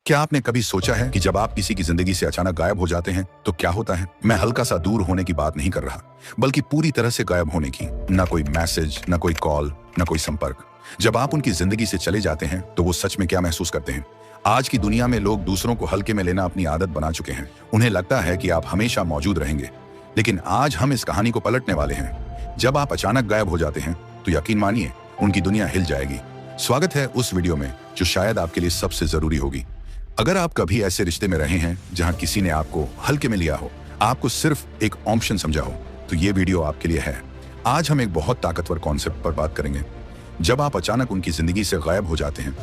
क्या आपने कभी सोचा है कि जब आप किसी की जिंदगी से अचानक गायब हो जाते हैं तो क्या होता है? मैं हल्का सा दूर होने की बात नहीं कर रहा, बल्कि पूरी तरह से गायब होने की। ना कोई मैसेज, ना कोई कॉल, ना कोई संपर्क। जब आप उनकी जिंदगी से चले जाते हैं तो वो सच में क्या महसूस करते हैं? आज की दुनिया में लोग दूसरों को हल्के में लेना अपनी आदत बना चुके हैं। उन्हें लगता है कि आप हमेशा मौजूद रहेंगे, लेकिन आज हम इस कहानी को पलटने वाले हैं। जब आप अचानक गायब हो जाते हैं तो यकीन मानिए, उनकी दुनिया हिल जाएगी। स्वागत है उस वीडियो में जो शायद आपके लिए सबसे जरूरी होगी। अगर आप कभी ऐसे रिश्ते में रहे हैं जहां किसी ने आपको हल्के में लिया हो, आपको सिर्फ एक ऑप्शन समझा हो, तो ये वीडियो आपके लिए है। आज हम एक बहुत ताकतवर कॉन्सेप्ट पर बात करेंगे। जब आप अचानक उनकी जिंदगी से गायब हो जाते हैं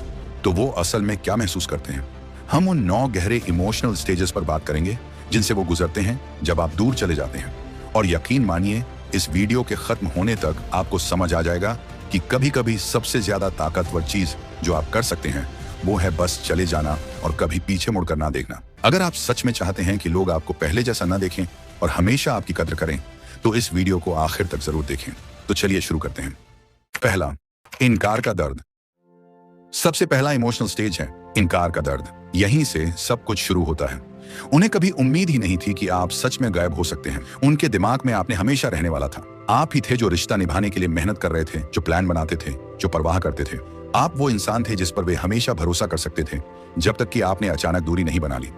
तो वो असल में क्या महसूस करते हैं। हम उन 9 गहरे इमोशनल स्टेजेस पर बात करेंगे जिनसे वो गुजरते हैं जब आप दूर चले जाते हैं। और यकीन मानिए, इस वीडियो के खत्म होने तक आपको समझ आ जाएगा कि कभी कभी सबसे ज्यादा ताकतवर चीज जो आप कर सकते हैं वो है बस चले जाना और कभी पीछे मुड़कर ना देखना। अगर आप सच में चाहते हैं कि लोग आपको पहले जैसा ना देखें और हमेशा आपकी कद्र करें, तो इस वीडियो को आखिर तक जरूर देखें। तो चलिए शुरू करते हैं। पहला, इनकार का दर्द। सबसे पहला इमोशनल स्टेज है इनकार का दर्द। यहीं से सब कुछ शुरू होता है। उन्हें कभी उम्मीद ही नहीं थी कि आप सच में गायब हो सकते हैं। उनके दिमाग में आपने हमेशा रहने वाला था। आप ही थे जो रिश्ता निभाने के लिए मेहनत कर रहे थे, जो प्लान बनाते थे, जो परवाह करते थे। आप वो इंसान थे जिस पर वे हमेशा भरोसा कर सकते थे, जब तक कि आपने अचानक दूरी नहीं बना ली।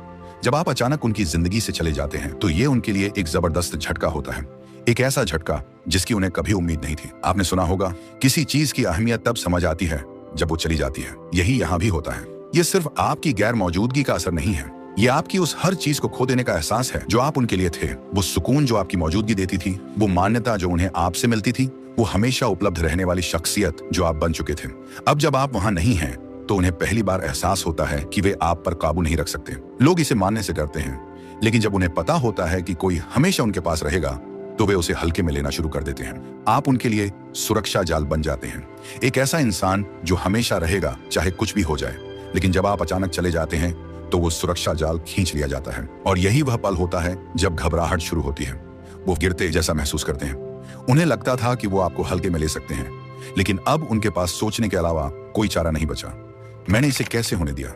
जब आप अचानक उनकी जिंदगी से चले जाते हैं तो ये उनके लिए एक जबरदस्त झटका होता है। एक ऐसा झटका जिसकी उन्हें कभी उम्मीद नहीं थी। आपने सुना होगा, किसी चीज की अहमियत तब समझ आती है जब वो चली जाती है। यही यहाँ भी होता है। ये सिर्फ आपकी गैर मौजूदगी का असर नहीं है, ये आपकी उस हर चीज को खो देने का एहसास है जो आप उनके लिए थे। वो सुकून जो आपकी मौजूदगी देती थी, वो मान्यता जो उन्हें आपसे मिलती थी, वो हमेशा उपलब्ध रहने वाली शख्सियत जो आप बन चुके थे। अब जब आप वहां नहीं हैं तो उन्हें पहली बार एहसास होता है कि वे आप पर काबू नहीं रख सकते। लोग इसे मानने से डरते हैं, लेकिन जब उन्हें पता होता है कि कोई हमेशा उनके पास रहेगा तो वे उसे हल्के में लेना शुरू कर देते हैं। आप उनके लिए सुरक्षा जाल बन जाते हैं, एक ऐसा इंसान जो हमेशा रहेगा चाहे कुछ भी हो जाए। लेकिन जब आप अचानक चले जाते हैं तो वो सुरक्षा जाल खींच लिया जाता है। और यही वह पल होता है जब घबराहट शुरू होती है। वो गिरते जैसा महसूस करते हैं। उन्हें लगता था कि वो आपको हल्के में ले सकते हैं, लेकिन अब उनके पास सोचने के अलावा कोई चारा नहीं बचा। मैंने इसे कैसे होने दिया?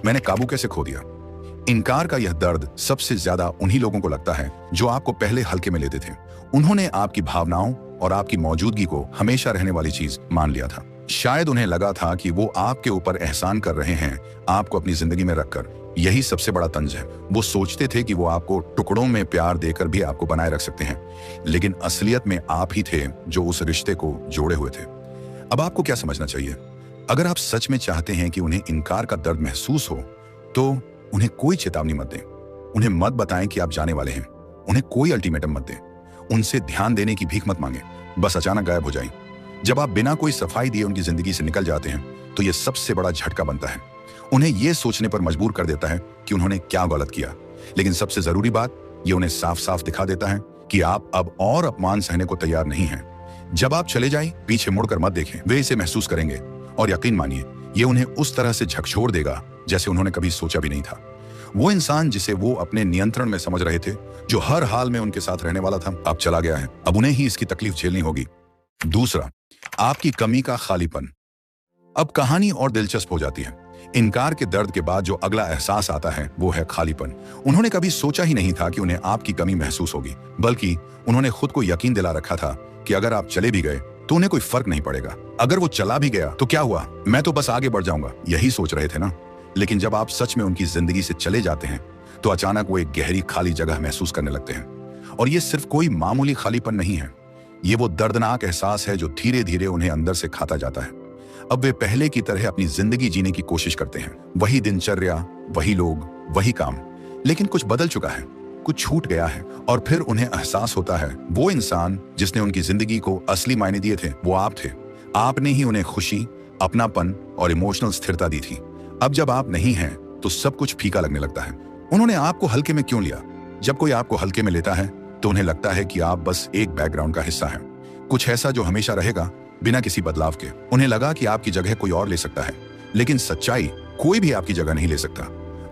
मैंने काबू कैसे खो दिया? इनकार का यह दर्द सबसे ज्यादा उन्हीं लोगों को लगता है जो आपको पहले हल्के में लेते थे। उन्होंने आपकी भावनाओं और आपकी मौजूदगी को हमेशा रहने वाली चीज मान लिया था। शायद उन्हें लगा था कि वो आपके ऊपर एहसान कर रहे हैं आपको अपनी जिंदगी में रखकर। यही सबसे बड़ा तंज है। वो सोचते थे कि वो आपको टुकड़ों में प्यार देकर भी आपको बनाए रख सकते हैं, लेकिन असलियत में आप ही थे जो उस रिश्ते को जोड़े हुए थे। अब आपको क्या समझना चाहिए? अगर आप सच में चाहते हैं कि उन्हें इनकार का दर्द महसूस हो, तो उन्हें कोई चेतावनी मत दें। उन्हें मत बताएं कि आप जाने वाले हैं। उन्हें कोई अल्टीमेटम मत दें। उनसे ध्यान देने की भीख मत मांगे। बस अचानक गायब हो जाएं। जब आप बिना कोई सफाई दिए उनकी जिंदगी से निकल जाते हैं तो यह सबसे बड़ा झटका बनता है। उन्हें यह सोचने पर मजबूर कर देता है कि उन्होंने क्या गलत किया। लेकिन सबसे जरूरी बात, यह उन्हें साफ साफ दिखा देता है कि आप अब और अपमान सहने को तैयार नहीं हैं। जब आप चले जाएं, पीछे मुड़कर मत देखें। वे इसे महसूस करेंगे और यकीन मानिए, यह उन्हें उस तरह से झकझोर देगा जैसे उन्होंने कभी सोचा भी नहीं था। वो इंसान जिसे वो अपने नियंत्रण में समझ रहे थे, जो हर हाल में उनके साथ रहने वाला था, अब चला गया है। अब उन्हें ही इसकी तकलीफ झेलनी होगी। दूसरा, आपकी कमी का खालीपन। अब कहानी और दिलचस्प हो जाती है। इनकार के दर्द के बाद जो अगला एहसास आता है वो है खालीपन। उन्होंने कभी सोचा ही नहीं था कि उन्हें आपकी कमी महसूस होगी, बल्कि उन्होंने खुद को यकीन दिला रखा था कि अगर आप चले भी गए तो उन्हें कोई फर्क नहीं पड़ेगा। अगर वो चला भी गया तो क्या हुआ, मैं तो बस आगे बढ़ जाऊंगा, यही सोच रहे थे ना। लेकिन जब आप सच में उनकी जिंदगी से चले जाते हैं तो अचानक वो एक गहरी खाली जगह महसूस करने लगते हैं। और ये सिर्फ कोई मामूली खालीपन नहीं है, ये वो दर्दनाक एहसास है जो धीरे धीरे उन्हें अंदर से खाता जाता है। अब वे पहले की तरह अपनी जिंदगी जीने की कोशिश करते हैं। वही दिनचर्या, वही लोग, वही काम, लेकिन कुछ बदल चुका है, कुछ छूट गया है। और फिर उन्हें एहसास होता है वो इंसान जिसने उनकी जिंदगी को असली मायने दिए थे वो आप थे। आपने ही उन्हें खुशी, अपनापन और इमोशनल स्थिरता दी थी। अब जब आप नहीं हैं तो सब कुछ फीका लगने लगता है। उन्होंने आपको हल्के में क्यों लिया? जब कोई आपको हल्के में लेता है तो उन्हें लगता है कि आप बस एक बैकग्राउंड का हिस्सा हैं, कुछ ऐसा जो हमेशा रहेगा बिना किसी बदलाव के। उन्हें लगा कि आपकी जगह कोई और ले सकता है, लेकिन सच्चाई, कोई भी आपकी जगह नहीं ले सकता।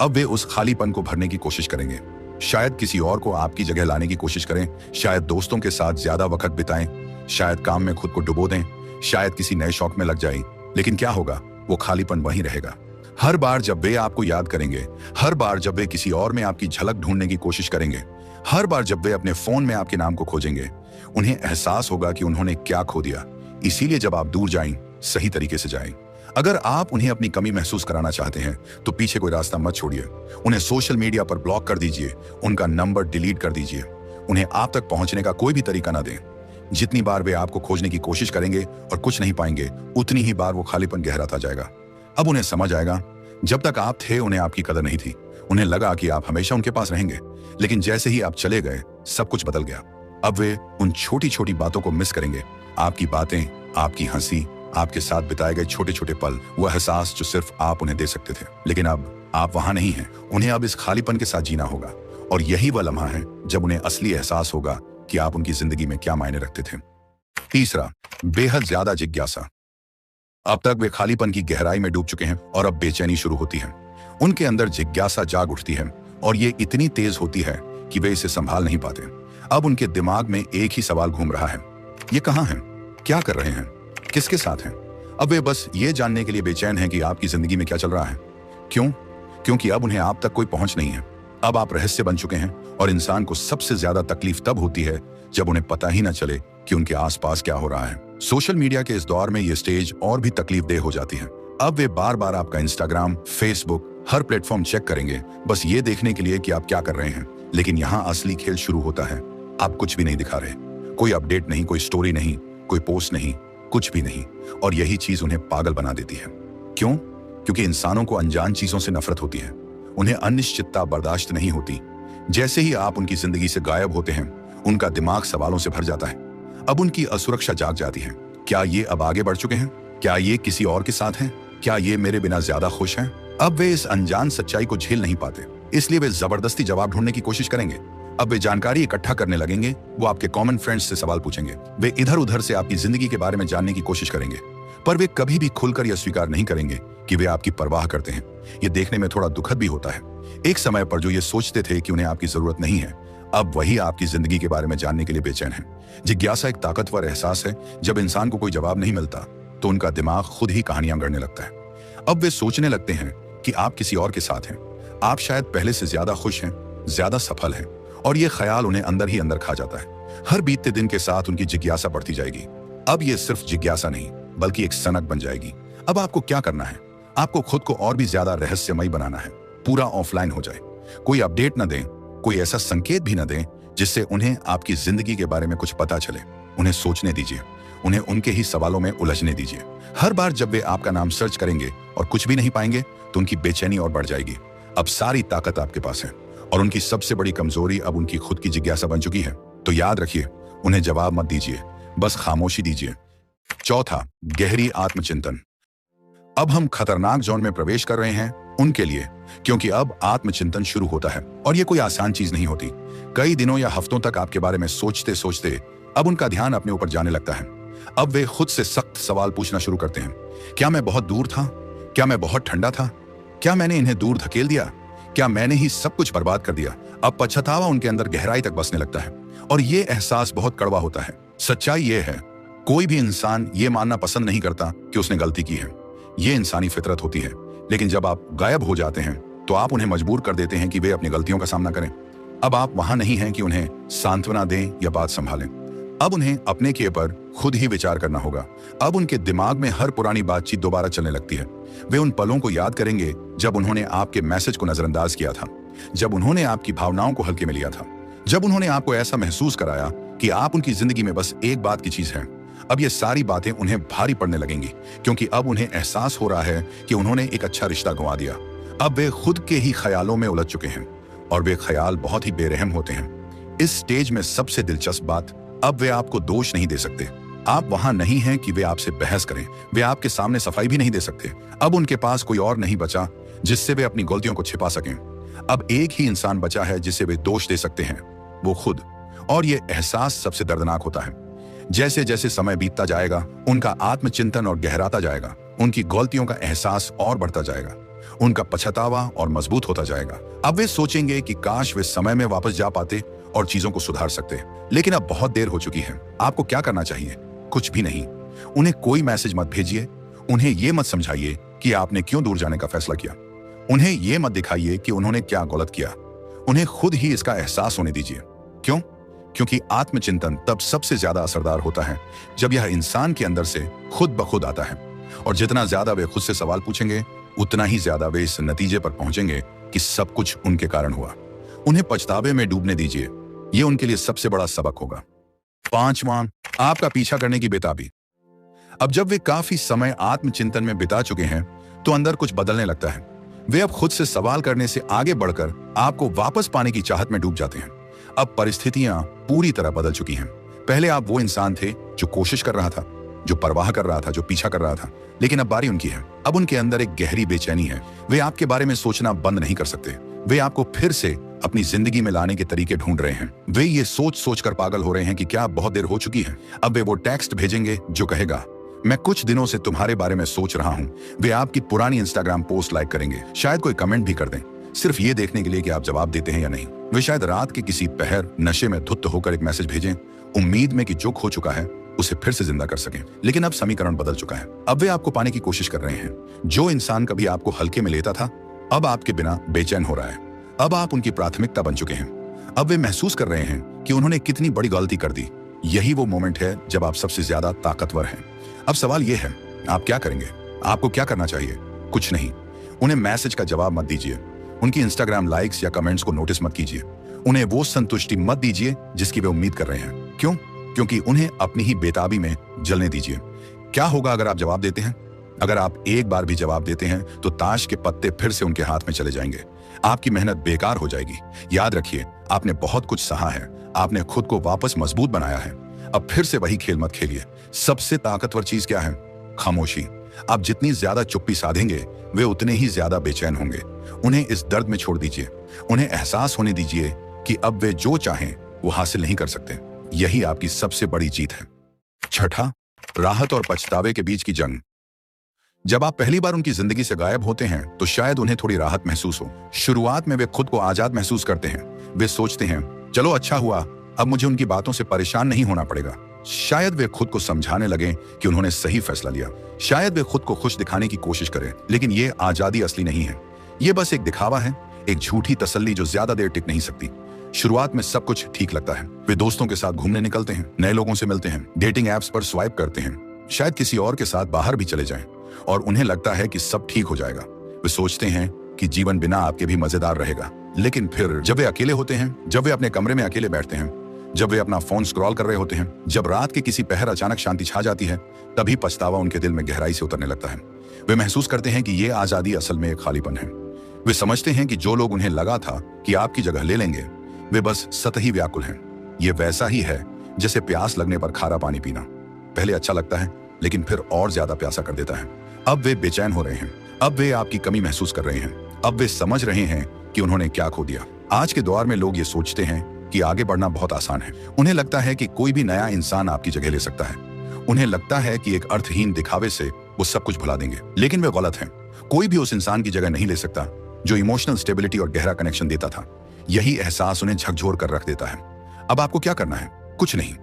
अब वे उस खालीपन को भरने की कोशिश करेंगे। शायद किसी और को आपकी जगह लाने की कोशिश करें, शायद दोस्तों के साथ ज्यादा वक्त बिताएं, शायद काम में खुद को डुबो दें, शायद किसी नए शौक में लग जाएं। लेकिन क्या होगा? वो खालीपन वहीं रहेगा। हर बार जब वे आपको याद करेंगे, हर बार जब वे किसी और में आपकी झलक ढूंढने की कोशिश करेंगे, हर बार जब वे अपने फोन में आपके नाम को खोजेंगे, उन्हें एहसास होगा कि उन्होंने क्या खो दिया। इसीलिए जब आप दूर जाएं, सही तरीके से जाएं। अगर आप उन्हें अपनी कमी महसूस कराना चाहते हैं तो पीछे कोई रास्ता मत छोड़िए। उन्हें सोशल मीडिया पर ब्लॉक कर दीजिए, उनका नंबर डिलीट कर दीजिए। उन्हें आप तक पहुंचने का कोई भी तरीका ना दें। जितनी बार वे आपको खोजने की कोशिश करेंगे और कुछ नहीं पाएंगे, उतनी ही बार वो खालीपन गहराता जाएगा। अब उन्हें समझ आएगा, जब तक आप थे उन्हें आपकी कदर नहीं थी। उन्हें लगा कि आप हमेशा उनके पास रहेंगे, लेकिन जैसे ही आप चले गए, सब कुछ बदल गया। अब वे उन छोटी छोटी बातों को मिस करेंगे, आपकी बातें, आपकी हंसी, आपके साथ बिताए गए छोटे छोटे पल, वो एहसास जो सिर्फ आप उन्हें दे सकते थे। लेकिन अब आप वहां नहीं हैं। उन्हें अब इस खालीपन के साथ जीना होगा, और यही वह लम्हा है जब उन्हें असली एहसास होगा कि आप उनकी जिंदगी में क्या मायने रखते थे। तीसरा, बेहद ज्यादा जिज्ञासा। अब तक वे खालीपन की गहराई में डूब चुके हैं और अब बेचैनी शुरू होती है। उनके अंदर जिज्ञासा जाग उठती है और ये इतनी तेज होती है कि वे इसे संभाल नहीं पाते। अब उनके दिमाग में एक ही सवाल घूम रहा है, ये कहाँ हैं, क्या कर रहे हैं, किसके साथ हैं। अब वे बस ये जानने के लिए बेचैन हैं कि आपकी जिंदगी में क्या चल रहा है। क्यों? क्योंकि अब उन्हें आप तक कोई पहुंच नहीं है। अब आप रहस्य बन चुके हैं, और इंसान को सबसे ज्यादा तकलीफ तब होती है जब उन्हें पता ही ना चले कि उनके आसपास क्या हो रहा है। सोशल मीडिया के इस दौर में ये स्टेज और भी तकलीफदेह हो जाती है। अब वे बार बार आपका इंस्टाग्राम, फेसबुक, हर प्लेटफॉर्म चेक करेंगे, बस ये देखने के लिए कि आप क्या कर रहे हैं। लेकिन यहाँ असली खेल शुरू होता है। आप कुछ भी नहीं दिखा रहे, कोई अपडेट नहीं, कोई स्टोरी नहीं, कोई पोस्ट नहीं, कुछ भी नहीं। और यही चीज उन्हें पागल बना देती है। क्यों? क्योंकि इंसानों को अनजान चीजों से नफरत होती है। उन्हें अनिश्चितता बर्दाश्त नहीं होती। जैसे ही आप उनकी जिंदगी से गायब होते हैं, उनका दिमाग सवालों से भर जाता है। अब उनकी असुरक्षा जाग जाती है। क्या ये अब आगे बढ़ चुके हैं? क्या ये किसी और के साथ हैं? क्या ये मेरे बिना ज्यादा खुश हैं? अब वे इस अनजान सच्चाई को झेल नहीं पाते, इसलिए वे जबरदस्ती जवाब ढूंढने की कोशिश करेंगे। अब वे जानकारी इकट्ठा करने लगेंगे। वो आपके कॉमन फ्रेंड्स से सवाल पूछेंगे। वे इधर उधर से आपकी जिंदगी के बारे में जानने की कोशिश करेंगे, पर वे कभी भी खुलकर यह स्वीकार नहीं करेंगे कि वे आपकी परवाह करते हैं। ये देखने में थोड़ा दुखद भी होता है। एक समय पर जो ये सोचते थे कि उन्हें आपकी जरूरत नहीं है, अब वही आपकी जिंदगी के बारे में जानने के लिए बेचैन है। जिज्ञासा एक ताकतवर एहसास है। जब इंसान को कोई जवाब नहीं मिलता तो उनका दिमाग खुद ही कहानियां गढ़ने लगता है। अब वे सोचने लगते हैं कि आप किसी और के साथ हैं। आप शायद पहले से ज्यादा खुश हैं, ज्यादा सफल हैं, और ये ख्याल उन्हें अंदर ही अंदर खा जाता है। हर बीतते दिन के साथ उनकी जिज्ञासा बढ़ती जाएगी। अब ये सिर्फ जिज्ञासा नहीं, बल्कि एक सनक बन जाएगी। अब आपको क्या करना है? आपको खुद को और भी ज्यादा रहस्यमय बनाना है। पूरा ऑफलाइन हो जाए, कोई अपडेट न दें, कोई ऐसा संकेत भी न दें जिससे उन्हें आपकी जिंदगी के बारे में कुछ पता चले। उन्हें सोचने दीजिए, उन्हें उनके ही सवालों में उलझने दीजिए। हर बार जब वे आपका नाम सर्च करेंगे और कुछ भी नहीं पाएंगे तो उनकी बेचैनी और बढ़ जाएगी। अब सारी ताकत आपके पास है, और उनकी सबसे बड़ी कमजोरी अब उनकी खुद की जिज्ञासा बन चुकी है। तो याद रखिए, उन्हें जवाब मत दीजिए, बस खामोशी दीजिए। चौथा, गहरी आत्मचिंतन। अब हम खतरनाक जोन में प्रवेश कर रहे हैं उनके लिए, क्योंकि अब आत्मचिंतन शुरू होता है, और ये कोई आसान चीज नहीं होती। कई दिनों या हफ्तों तक आपके बारे में सोचते सोचते अब उनका ध्यान अपने ऊपर जाने लगता है। अब वे खुद से सख्त सवाल पूछना शुरू करते हैं। क्या मैं बहुत दूर था? क्या मैं बहुत ठंडा था? क्या मैंने इन्हें दूर धकेल दिया? क्या मैंने ही सब कुछ बर्बाद कर दिया? अब पछतावा उनके अंदर गहराई तक बसने लगता है, और ये एहसास बहुत कड़वा होता है। सच्चाई ये है, कोई भी इंसान ये मानना पसंद नहीं करता कि उसने गलती की है। ये इंसानी फितरत होती है। लेकिन जब आप गायब हो जाते हैं तो आप उन्हें मजबूर कर देते हैं कि वे अपनी गलतियों का सामना करें। अब आप वहां नहीं हैं कि उन्हें सांत्वना दें या बात संभालें। अब उन्हें अपने किए पर खुद ही विचार करना होगा। अब उनके दिमाग में हर पुरानी बातचीत दोबारा चलने लगती है। वे उन पलों को याद करेंगे जब उन्होंने आपके मैसेज को नजरअंदाज किया था, जब उन्होंने आपकी भावनाओं को हल्के में लिया था, जब उन्होंने आपको ऐसा महसूस कराया कि आप उनकी जिंदगी में बस एक बात की चीज है। अब ये सारी बातें उन्हें भारी पड़ने लगेंगी, क्योंकि अब उन्हें एहसास हो रहा है कि उन्होंने एक अच्छा रिश्ता गंवा दिया। अब वे खुद के ही ख्यालों में उलझ चुके हैं, और वे ख्याल बहुत ही बेरहम होते हैं। इस स्टेज में सबसे दिलचस्प बात, अब वे आपको दोष नहीं दे सकते। आप वहां नहीं हैं कि वे आपसे बहस करें। वे आपके सामने सफाई भी नहीं दे सकते। अब उनके पास कोई और नहीं बचा जिससे वे अपनी गलतियों को छिपा सकें। अब एक ही इंसान बचा है जिसे वे दोष दे सकते हैं, वो खुद। और ये एहसास सबसे दर्दनाक होता है। जैसे जैसे समय बीतता जाएगा, उनका आत्मचिंतन और गहराता जाएगा, उनकी गलतियों का एहसास और बढ़ता जाएगा, उनका पछतावा और मजबूत होता जाएगा। अब वे सोचेंगे कि काश वे समय में वापस जा पाते और चीजों को सुधार सकते। लेकिन अब बहुत देर हो चुकी है। आपको क्या करना चाहिए? कुछ भी नहीं। उन्हें कोई मैसेज मत भेजिए। उन्हें यह मत समझाइए कि आपने क्यों दूर जाने का फैसला किया। उन्हें यह मत दिखाइए कि उन्होंने क्या गलत किया। उन्हें खुद ही इसका एहसास होने दीजिए। क्यों? क्योंकि आत्मचिंतन तब सबसे ज्यादा असरदार होता है जब यह इंसान के अंदर से खुद ब खुद आता है। और जितना ज्यादा वे खुद से सवाल पूछेंगे, उतना ही ज्यादा वे इस नतीजे पर पहुंचेंगे कि सब कुछ उनके कारण हुआ। उन्हें पछतावे में डूबने दीजिए। यह उनके लिए सबसे बड़ा सबक होगा। 5वां, आपका पीछा करने की बेताबी। अब जब वे काफी समय आत्मचिंतन में बिता चुके हैं तो अंदर कुछ बदलने लगता है। वे अब खुद से सवाल करने से आगे बढ़कर आपको वापस पाने की चाहत में डूब जाते हैं। अब परिस्थितियां पूरी तरह बदल चुकी हैं। पहले आप वो इंसान थे जो कोशिश कर रहा था, जो परवाह कर रहा था, जो पीछा कर रहा था, लेकिन अब बारी उनकी है। अब उनके अंदर एक गहरी बेचैनी है। वे आपके बारे में सोचना बंद नहीं कर सकते। वे आपको फिर से अपनी जिंदगी में लाने के तरीके ढूंढ रहे हैं। वे ये सोच सोच कर पागल हो रहे हैं कि क्या बहुत देर हो चुकी है। अब वे वो टेक्स्ट भेजेंगे जो कहेगा, मैं कुछ दिनों से तुम्हारे बारे में सोच रहा हूं। वे आपकी पुरानी इंस्टाग्राम पोस्ट लाइक करेंगे, शायद कोई कमेंट भी कर दें, सिर्फ ये देखने के लिए कि आप जवाब देते हैं या नहीं। वे शायद रात के किसी पहर नशे में धुत होकर एक मैसेज भेजें, उम्मीद में कि जो खो चुका है उसे फिर से जिंदा कर सकें। लेकिन अब समीकरण बदल चुका है। अब वे आपको पाने की कोशिश कर रहे हैं। जो इंसान कभी आपको हल्के में लेता था, अब आपके बिना बेचैन हो रहा है। अब आप उनकी प्राथमिकता बन चुके हैं। अब वे महसूस कर रहे हैं कि उन्होंने कितनी बड़ी गलती कर दी। यही वो मोमेंट है जब आप सबसे ज्यादा ताकतवर हैं। अब सवाल यह है, आप क्या करेंगे? आपको क्या करना चाहिए? कुछ नहीं। उन्हें मैसेज का जवाब मत दीजिए। उनकी इंस्टाग्राम लाइक्स या कमेंट्स को नोटिस मत कीजिए। उन्हें वो संतुष्टि मत दीजिए जिसकी वे उम्मीद कर रहे हैं। क्यों? क्योंकि उन्हें अपनी ही बेताबी में जलने दीजिए। क्या होगा अगर आप जवाब देते हैं? अगर आप एक बार भी जवाब देते हैं तो ताश के पत्ते फिर से उनके हाथ में चले जाएंगे। आपकी मेहनत बेकार हो जाएगी। याद रखिए, आपने बहुत कुछ सहा है। आपने खुद को वापस मजबूत बनाया है। अब फिर से वही खेल मत खेलिए। सबसे ताकतवर चीज क्या है? खामोशी। आप जितनी ज्यादा चुप्पी साधेंगे, वे उतने ही ज्यादा बेचैन होंगे। उन्हें इस दर्द में छोड़ दीजिए। उन्हें एहसास होने दीजिए कि अब वे जो चाहें वो हासिल नहीं कर सकते। यही आपकी सबसे बड़ी जीत है। 6, राहत और पछतावे के बीच की जंग। जब आप पहली बार उनकी जिंदगी से गायब होते हैं तो शायद उन्हें थोड़ी राहत महसूस हो। शुरुआत में वे खुद को आजाद महसूस करते हैं। वे सोचते हैं, चलो अच्छा हुआ, अब मुझे उनकी बातों से परेशान नहीं होना पड़ेगा। शायद वे खुद को समझाने लगे कि उन्होंने सही फैसला लिया। शायद वे खुद को खुश दिखाने की कोशिश करें, लेकिन ये आजादी असली नहीं है। ये बस एक दिखावा है, एक झूठी तसल्ली जो ज्यादा देर टिक नहीं सकती। शुरुआत में सब कुछ ठीक लगता है। वे दोस्तों के साथ घूमने निकलते हैं, नए लोगों से मिलते हैं, डेटिंग एप्स पर स्वाइप करते हैं, शायद किसी और के साथ बाहर भी चले जाएं, और उन्हें लगता है कि सब ठीक हो जाएगा। वे सोचते हैं कि जीवन बिना आपके भी मजेदार रहेगा। लेकिन फिर जब वे अकेले होते हैं, जब वे अपने कमरे में अकेले बैठते हैं, जब वे अपना फोन स्क्रॉल कर रहे होते हैं, जब रात के किसी पहर अचानक शांति छा जाती है, तभी पछतावा उनके दिल में गहराई से उतरने लगता है। वे महसूस करते हैं कि ये आजादी असल में एक खालीपन है। वे समझते हैं कि जो लोग उन्हें लगा था कि आपकी जगह ले लेंगे, वे बस सतही व्याकुल हैं। ये वैसा ही है जैसे प्यास लगने पर खारा पानी पीना। पहले अच्छा लगता है, लेकिन फिर और ज्यादा प्यासा कर देता है। अब वे बेचैन हो रहे हैं। अब वे आपकी कमी महसूस कर रहे हैं। अब वे समझ रहे हैं कि उन्होंने क्या खो दिया। आज के दौर में लोग ये सोचते हैं कि आगे बढ़ना बहुत आसान है। उन्हें लगता है कि कोई भी नया इंसान आपकी जगह ले सकता है। उन्हें लगता है कि एक अर्थहीन दिखावे से वो सब कुछ भुला देंगे, लेकिन वे गलत हैं। कोई भी उस इंसान की जगह नहीं ले सकता जो इमोशनल स्टेबिलिटी और गहरा कनेक्शन देता था। यही एहसास उन्हें झकझोर कर रख देता है। अब आपको क्या करना है? कुछ नहीं।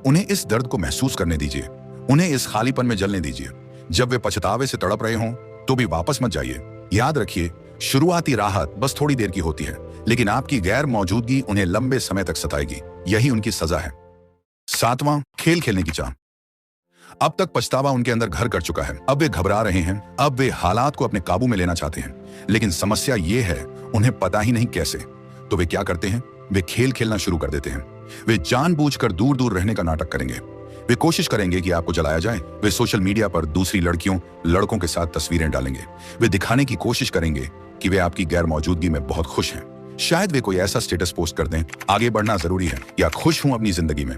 उन्हें इस दर्द को महसूस करने दीजिए। उन्हें इस खालीपन में जलने दीजिए। जब वे पछतावे से तड़प रहे हों तो भी वापस मत जाइए। याद रखिए, शुरुआती राहत बस थोड़ी देर की होती है, लेकिन आपकी गैर मौजूदगी उन्हें लंबे समय तक सताएगी। यही उनकी सजा है। 7वां, खेल खेलने की चाह। अब तक पछतावा उनके अंदर घर कर चुका है। अब वे घबरा रहे हैं। अब वे हालात को अपने काबू में लेना चाहते हैं, लेकिन समस्या ये है, उन्हें पता ही नहीं कैसे। तो वे क्या करते हैं? वे खेल खेलना शुरू कर देते हैं। वे जानबूझकर दूर दूर रहने का नाटक करेंगे। वे कोशिश करेंगे कि आपको जलाया जाए। वे सोशल मीडिया पर दूसरी लड़कियों, लड़कों के साथ तस्वीरें डालेंगे। वे दिखाने की कोशिश करेंगे कि वे आपकी गैर मौजूदगी में बहुत खुश हैं। शायद वे कोई ऐसा स्टेटस पोस्ट कर दें, आगे बढ़ना जरूरी है, या खुश हूं अपनी जिंदगी में।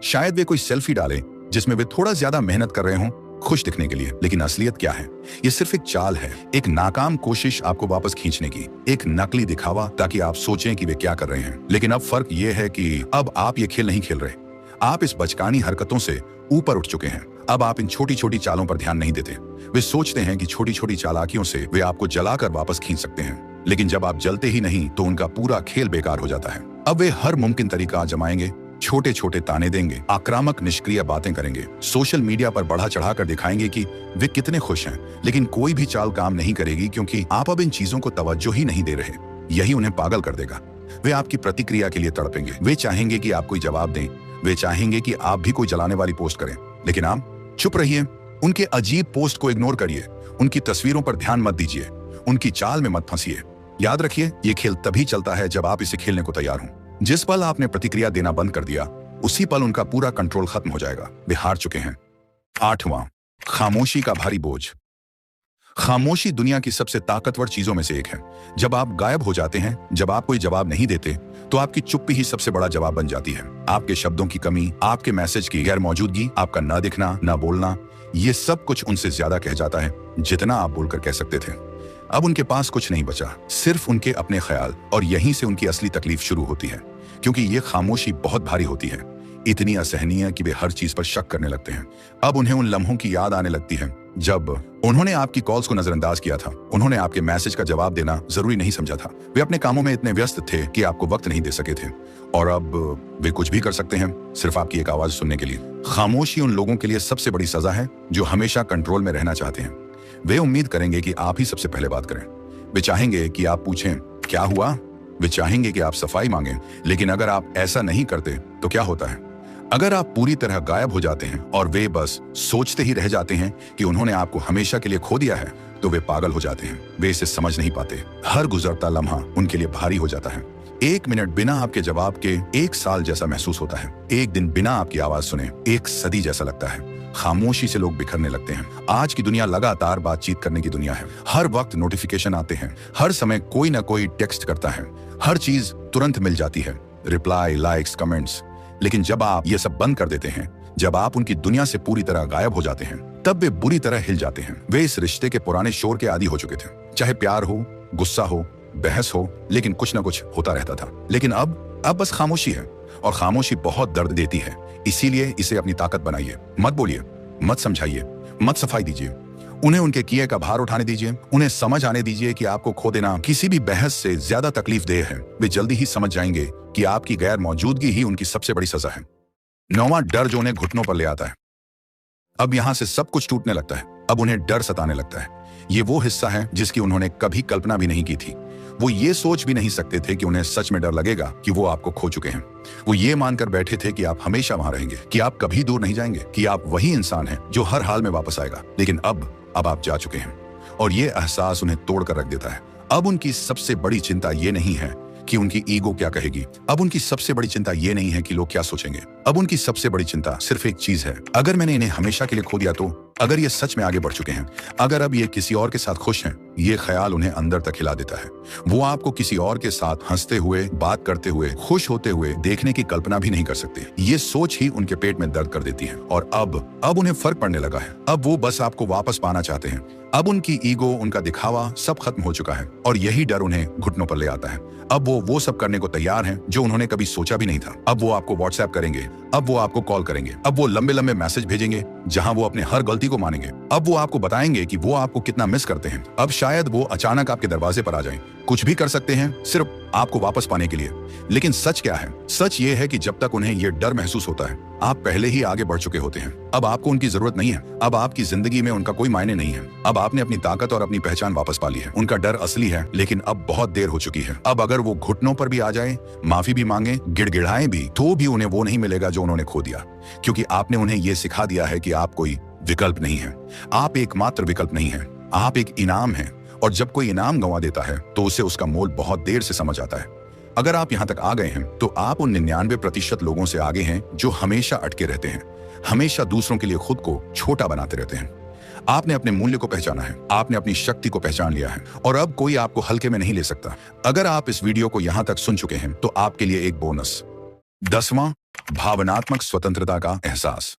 शायद वे कोई सेल्फी डालें जिसमें वे थोड़ा ज्यादा मेहनत कर रहे हों खुश दिखने के लिए। लेकिन असलियत क्या है? ये सिर्फ एक चाल है, एक नाकाम कोशिश आपको वापस खींचने की, एक नकली दिखावा ताकि आप सोचें कि वे क्या कर रहे हैं। लेकिन अब फर्क ये है कि अब आप ये खेल नहीं खेल रहे। आप इस बचकानी हरकतों से ऊपर उठ चुके हैं। अब आप इन छोटी छोटी चालों पर ध्यान नहीं देते। वे सोचते हैं कि छोटी छोटी चालाकियों से वे आपको जलाकर वापस खींच सकते हैं, लेकिन जब आप जलते ही नहीं तो उनका पूरा खेल बेकार हो जाता है। अब वे हर मुमकिन तरीका आजमाएंगे छोटे छोटे ताने देंगे, आक्रामक निष्क्रिय बातें करेंगे, सोशल मीडिया पर बढ़ा चढ़ाकर दिखाएंगे कि वे कितने खुश हैं, लेकिन कोई भी चाल काम नहीं करेगी क्योंकि आप अब इन चीजों को तवज्जो ही नहीं दे रहे। यही उन्हें पागल कर देगा। वे आपकी प्रतिक्रिया के लिए तड़पेंगे, वे चाहेंगे कि आप कोई जवाब दें, वे चाहेंगे कि आप भी कोई जलाने वाली पोस्ट करें, लेकिन आप चुप रहिए। उनके अजीब पोस्ट को इग्नोर करिए, उनकी तस्वीरों पर ध्यान मत दीजिए, उनकी चाल में मत फंसिए। याद रखिए, ये खेल तभी चलता है जब आप इसे खेलने को तैयार हों। जिस पल आपने प्रतिक्रिया देना बंद कर दिया, उसी पल उनका पूरा कंट्रोल खत्म हो जाएगा। वे हार चुके हैं। 8वां, खामोशी का भारी बोझ। खामोशी दुनिया की सबसे ताकतवर चीजों में से एक है। जब आप गायब हो जाते हैं, जब आप कोई जवाब नहीं देते, तो आपकी चुप्पी ही सबसे बड़ा जवाब बन जाती है। आपके शब्दों की कमी, आपके मैसेज की गैर मौजूदगी, आपका न दिखना, न बोलना, ये सब कुछ उनसे ज्यादा कह जाता है जितना आप बोलकर कह सकते थे। अब उनके पास कुछ नहीं बचा, सिर्फ उनके अपने ख्याल, और यहीं से उनकी असली तकलीफ शुरू होती है, क्योंकि ये खामोशी बहुत भारी होती है, इतनी असहनीय कि वे हर चीज पर शक करने लगते हैं। अब उन्हें उन लम्हों की याद आने लगती है जब उन्होंने आपकी कॉल्स को नजरअंदाज किया था, उन्होंने आपके मैसेज का जवाब देना जरूरी नहीं समझा था, वे अपने कामों में इतने व्यस्त थे कि आपको वक्त नहीं दे सके थे, और अब वे कुछ भी कर सकते हैं सिर्फ आपकी एक आवाज सुनने के लिए। खामोशी उन लोगों के लिए सबसे बड़ी सजा है जो हमेशा कंट्रोल में रहना चाहते हैं। वे उम्मीद करेंगे कि आप ही सबसे पहले बात करें। वे चाहेंगे कि आप पूछें क्या हुआ, वे चाहेंगे कि आप सफाई मांगें, लेकिन अगर आप ऐसा नहीं करते तो क्या होता है? अगर आप पूरी तरह गायब हो जाते हैं और वे बस सोचते ही रह जाते हैं कि उन्होंने आपको हमेशा के लिए खो दिया है, तो वे पागल हो जाते हैं। वे इसे समझ नहीं पाते। हर गुजरता लम्हा उनके लिए भारी हो जाता है। 1 मिनट बिना आपके जवाब के 1 साल जैसा महसूस होता है। 1 दिन बिना आपकी आवाज सुने 1 सदी जैसा लगता है। खामोशी से लोग बिखरने लगते हैं। आज की दुनिया लगातार बातचीत करने की दुनिया है। हर वक्त नोटिफिकेशन आते हैं, हर समय कोई ना कोई टेक्स्ट करता है, हर चीज तुरंत मिल जाती है, रिप्लाई, लाइक्स, कमेंट्स। लेकिन जब आप ये सब बंद कर देते हैं, जब आप उनकी दुनिया से पूरी तरह गायब हो जाते हैं, तब वे बुरी तरह हिल जाते हैं। वे इस रिश्ते के पुराने शोर के आदी हो चुके थे। चाहे प्यार हो, गुस्सा हो, बहस हो, लेकिन कुछ ना कुछ होता रहता था। लेकिन अब बस खामोशी है, और खामोशी बहुत दर्द देती है। इसीलिए इसे अपनी ताकत बनाइए। मत बोलिए, मत समझाइए, मत सफाई दीजिए। उन्हें उनके किए का भार उठाने दीजिए। उन्हें समझ आने दीजिए कि आपको खो देना किसी भी बहस से ज्यादा तकलीफदेह है। वे जल्दी ही समझ जाएंगे कि आपकी गैर मौजूदगी ही उनकी सबसे बड़ी सजा है। 9वां, डर जो उन्हें घुटनों पर ले आता है। अब यहां से सब कुछ टूटने लगता है। अब उन्हें डर सताने लगता है। ये वो हिस्सा है जिसकी उन्होंने कभी कल्पना भी नहीं की थी। वो ये सोच भी नहीं सकते थे कि उन्हें सच में डर लगेगा कि वो आपको खो चुके हैं। वो ये मानकर बैठे थे कि आप हमेशा वहां रहेंगे, कि आप कभी दूर नहीं जाएंगे, कि आप वही इंसान हैं जो हर हाल में वापस आएगा। लेकिन अब आप जा चुके हैं, और ये एहसास उन्हें तोड़कर रख देता है। अब उनकी सबसे बड़ी चिंता ये नहीं है कि उनकी ईगो क्या कहेगी। अब उनकी सबसे बड़ी चिंता ये नहीं है कि लोग क्या सोचेंगे। अब उनकी सबसे बड़ी चिंता सिर्फ एक चीज है, अगर मैंने इन्हें हमेशा के लिए खो दिया तो, अगर ये सच में आगे बढ़ चुके हैं, अगर अब ये किसी और के साथ खुश हैं। ये ख्याल उन्हें अंदर तक हिला देता है। वो आपको किसी और के साथ हंसते हुए, बात करते हुए, खुश होते हुए देखने की कल्पना भी नहीं कर सकते। ये सोच ही उनके पेट में दर्द कर देती है। और अब उन्हें फर्क पड़ने लगा है। अब वो बस आपको वापस पाना चाहते हैं। अब उनकी ईगो, उनका दिखावा सब खत्म हो चुका है, और यही डर उन्हें घुटनों पर ले आता है। अब वो सब करने को तैयार हैं जो उन्होंने कभी सोचा भी नहीं था। अब वो आपको व्हाट्सएप करेंगे, अब वो आपको कॉल करेंगे, अब वो लंबे लंबे मैसेज भेजेंगे जहां वो अपने हर गलती को मानेंगे। अब वो आपको बताएंगे कि वो आपको कितना मिस करते हैं। अब शायद वो अचानक आपके दरवाजे पर आ जाएं, कुछ भी कर सकते हैं सिर्फ आपको वापस पाने के लिए। लेकिन सच क्या है? सच ये है कि जब तक उन्हें ये डर महसूस होता है, आप पहले ही आगे बढ़ चुके होते हैं। अब आपको उनकी जरूरत नहीं है। अब आपकी जिंदगी में उनका कोई मायने नहीं है। अब आपने अपनी ताकत और अपनी पहचान वापस पा ली है। उनका डर असली है, लेकिन अब बहुत देर हो चुकी है। अब अगर वो घुटनों पर भी आ जाए, माफी भी मांगे, गिड़गिड़ाएं भी, तो भी उन्हें वो नहीं मिलेगा जो उन्होंने खो दिया। क्योंकि आपने उन्हें ये सिखा दिया है कि आप कोई विकल्प नहीं है। आप एकमात्र विकल्प नहीं है, आप एक इनाम है। और जब कोई इनाम गंवा देता है तो उसे उसका मोल बहुत देर से समझ आता है। अगर आप यहाँ तक आ गए हैं तो आप उन 99% लोगों से आगे हैं जो हमेशा अटके रहते हैं, हमेशा दूसरों के लिए खुद को छोटा बनाते रहते हैं। आपने अपने मूल्य को पहचाना है, आपने अपनी शक्ति को पहचान लिया है, और अब कोई आपको हल्के में नहीं ले सकता। अगर आप इस वीडियो को यहाँ तक सुन चुके हैं तो आपके लिए एक बोनस। 10वां, भावनात्मक स्वतंत्रता का एहसास।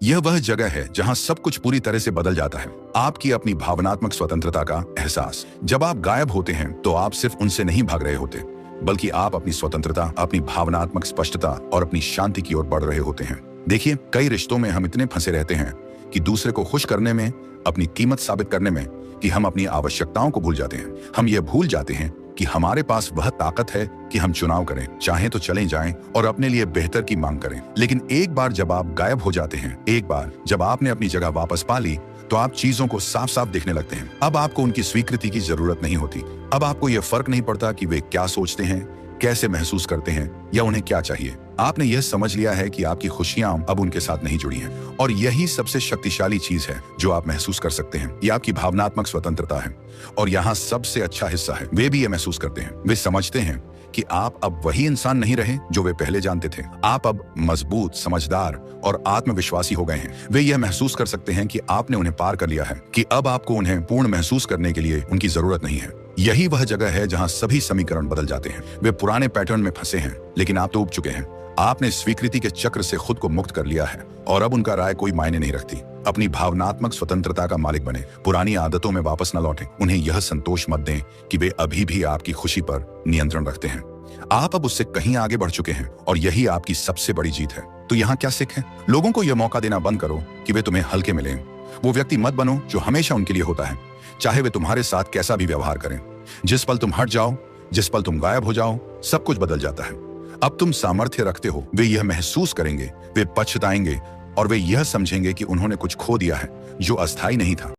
यह वह जगह है जहां सब कुछ पूरी तरह से बदल जाता है। आपकी अपनी भावनात्मक स्वतंत्रता का एहसास। जब आप गायब होते हैं तो आप सिर्फ उनसे नहीं भाग रहे होते, बल्कि आप अपनी स्वतंत्रता, अपनी भावनात्मक स्पष्टता और अपनी शांति की ओर बढ़ रहे होते हैं। देखिए, कई रिश्तों में हम इतने फंसे रहते हैं कि दूसरे को खुश करने में, अपनी कीमत साबित करने में, कि हम अपनी आवश्यकताओं को भूल जाते हैं। हम ये भूल जाते हैं कि हमारे पास वह ताकत है कि हम चुनाव करें, चाहे तो चले जाएं और अपने लिए बेहतर की मांग करें। लेकिन एक बार जब आप गायब हो जाते हैं, एक बार जब आपने अपनी जगह वापस पा ली, तो आप चीजों को साफ साफ देखने लगते हैं। अब आपको उनकी स्वीकृति की जरूरत नहीं होती। अब आपको यह फर्क नहीं पड़ता कि वे क्या सोचते हैं, कैसे महसूस करते हैं या उन्हें क्या चाहिए। आपने यह समझ लिया है कि आपकी खुशियां अब उनके साथ नहीं जुड़ी हैं, और यही सबसे शक्तिशाली चीज है जो आप महसूस कर सकते हैं। यह आपकी भावनात्मक स्वतंत्रता है, और यहाँ सबसे अच्छा हिस्सा है, वे भी यह महसूस करते हैं। वे समझते हैं कि आप अब वही इंसान नहीं रहे जो वे पहले जानते थे। आप अब मजबूत, समझदार और आत्मविश्वासी हो गए हैं। वे यह महसूस कर सकते हैं कि आपने उन्हें पार कर लिया है, कि अब आपको उन्हें पूर्ण महसूस करने के लिए उनकी जरूरत नहीं है। यही वह जगह है जहां सभी समीकरण बदल जाते हैं। वे पुराने पैटर्न में फंसे हैं, लेकिन आप तो उब चुके हैं। आपने स्वीकृति के चक्र से खुद को मुक्त कर लिया है, और अब उनका राय कोई मायने नहीं रखती। अपनी भावनात्मक स्वतंत्रता का मालिक बने, पुरानी आदतों में वापस न लौटें। उन्हें यह संतोष मत दें कि वे अभी भी आपकी खुशी पर नियंत्रण रखते हैं। आप अब उससे कहीं आगे बढ़ चुके हैं, और यही आपकी सबसे बड़ी जीत है। तो यहाँ क्या सीख है? लोगों को यह मौका देना बंद करो कि वे तुम्हें हल्के में लें। वो व्यक्ति मत बनो जो हमेशा उनके लिए होता है, चाहे वे तुम्हारे साथ कैसा भी व्यवहार करें। जिस पल तुम हट जाओ, जिस पल तुम गायब हो जाओ, सब कुछ बदल जाता है। अब तुम सामर्थ्य रखते हो। वे यह महसूस करेंगे, वे पछताएंगे, और वे यह समझेंगे कि उन्होंने कुछ खो दिया है जो अस्थायी नहीं था।